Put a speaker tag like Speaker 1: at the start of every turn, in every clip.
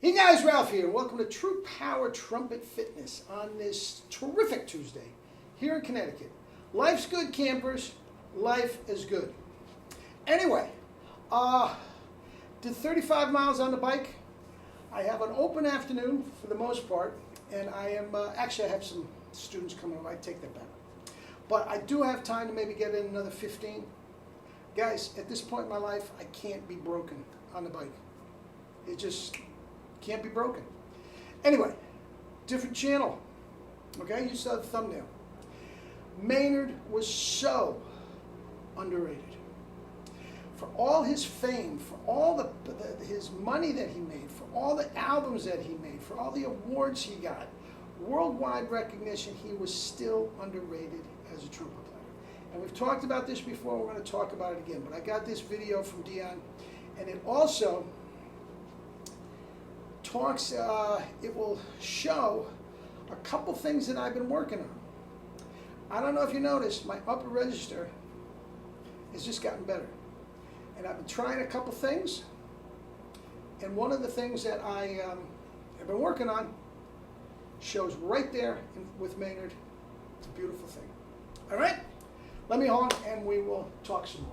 Speaker 1: Hey guys, Ralph here. Welcome to True Power Trumpet Fitness on this terrific Tuesday here in Connecticut. Life's good, campers. Life is good. Anyway, did 35 miles on the bike. I have an open afternoon for the most part, and I am actually I have some students coming over. I take that back, but I do have time to maybe get in another 15. Guys, at this point in my life, I can't be broken on the bike. It just can't be broken. Anyway, different channel. Okay, you saw the thumbnail. Maynard was so underrated. For all his fame, for all his money that he made, for all the albums that he made, for all the awards he got, worldwide recognition, he was still underrated as a trumpet player. And we've talked about this before, we're going to talk about it again, but I got this video from Dion, and it also talks, it will show a couple things that I've been working on. I don't know if you noticed, my upper register has just gotten better. And I've been trying a couple things, and one of the things that I have been working on shows right there with Maynard. It's a beautiful thing. All right? Let me on and we will talk some more.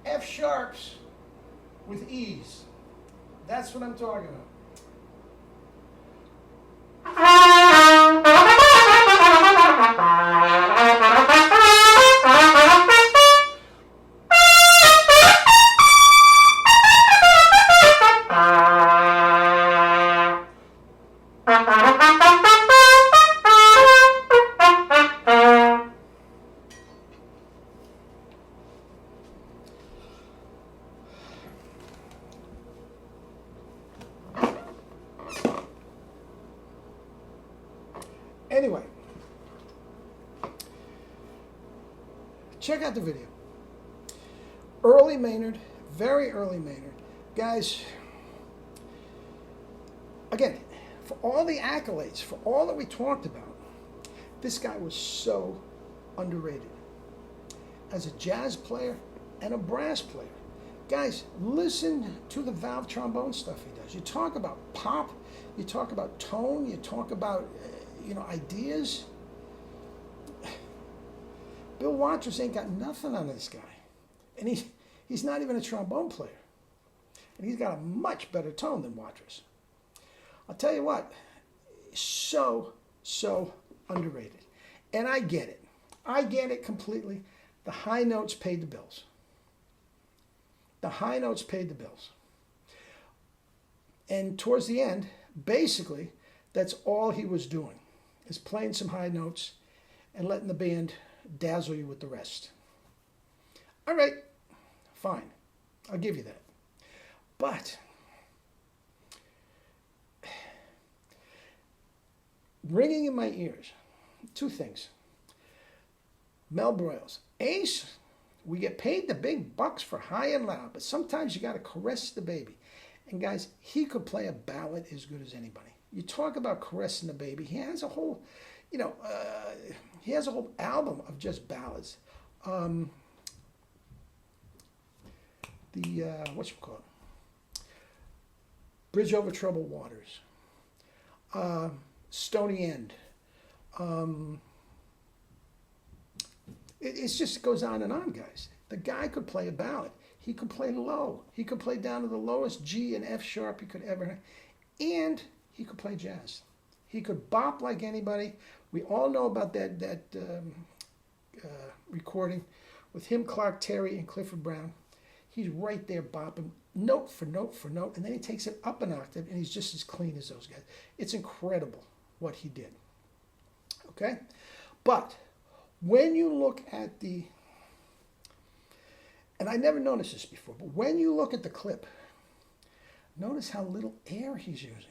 Speaker 1: F sharps with ease. That's what I'm talking about. Anyway, check out the video. Early Maynard, very early Maynard. Guys, again, for all the accolades, for all that we talked about, this guy was so underrated as a jazz player and a brass player. Guys, listen to the valve trombone stuff he does. You talk about pop, you talk about tone, you talk about ideas. Bill Watrous ain't got nothing on this guy. And he's not even a trombone player. And he's got a much better tone than Watrous. I'll tell you what, so underrated. And I get it. I get it completely. The high notes paid the bills. The high notes paid the bills. And towards the end, basically, that's all he was doing, is playing some high notes and letting the band dazzle you with the rest. All right, fine. I'll give you that. But ringing in my ears, two things. Mel Broyles, Ace, we get paid the big bucks for high and loud, but sometimes you got to caress the baby. And guys, he could play a ballad as good as anybody. You talk about caressing the baby. He has a whole, he has a whole album of just ballads. Bridge Over Troubled Waters, Stony End. It just goes on and on, guys. The guy could play a ballad. He could play low. He could play down to the lowest G and F sharp he could ever have. And he could play jazz. He could bop like anybody. We all know about that recording with him, Clark Terry, and Clifford Brown. He's right there bopping note for note for note, and then he takes it up an octave, and he's just as clean as those guys. It's incredible what he did. Okay? But when you look at and I never noticed this before, but when you look at the clip, notice how little air he's using.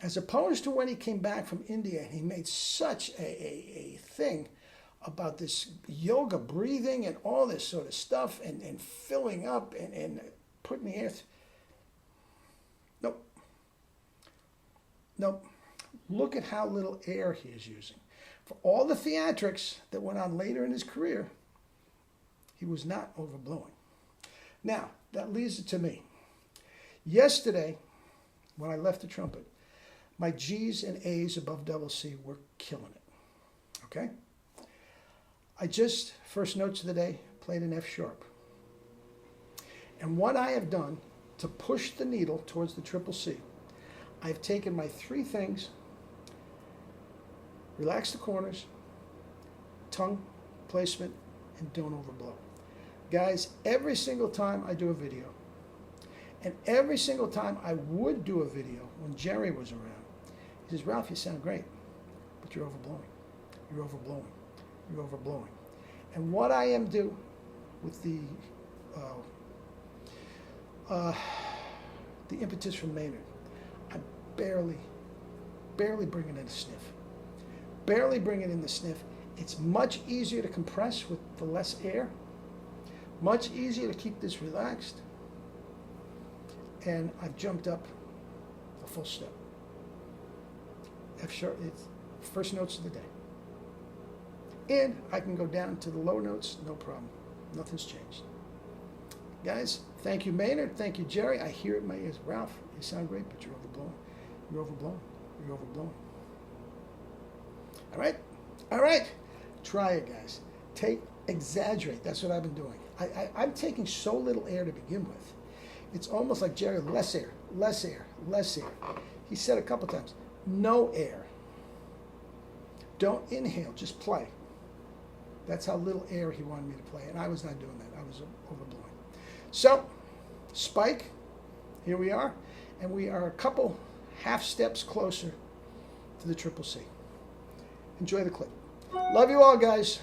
Speaker 1: As opposed to when he came back from India and he made such a thing about this yoga breathing and all this sort of stuff and filling up and putting the air. Nope. Nope. Look at how little air he is using. For all the theatrics that went on later in his career, he was not overblowing. Now, that leads it to me. Yesterday, when I left the trumpet, my G's and A's above double C were killing it. Okay? I just, first notes of the day, played an F sharp. And what I have done to push the needle towards the triple C, I've taken my three things: relax the corners, tongue placement, and don't overblow. Guys, every single time I do a video, and every single time I would do a video when Jerry was around, he says, "Ralph, you sound great, but you're overblowing. You're overblowing. You're overblowing." And what I am do with the impetus from Maynard, I'm barely bring it in the sniff. Barely bring it in the sniff. It's much easier to compress with the less air. Much easier to keep this relaxed. And I've jumped up a full step. F sharp, it's first notes of the day. And I can go down to the low notes, no problem. Nothing's changed. Guys, thank you, Maynard. Thank you, Jerry. I hear it in my ears. Ralph, you sound great, but you're overblowing. You're overblowing. You're overblowing. All right? All right. Try it, guys. Exaggerate. That's what I've been doing. I'm taking so little air to begin with. It's almost like Jerry, less air, less air, less air. He said a couple times, no air. Don't inhale, just play. That's how little air he wanted me to play, and I was not doing that. I was overblowing. So, spike, here we are, and we are a couple half steps closer to the triple C. Enjoy the clip. Love you all, guys.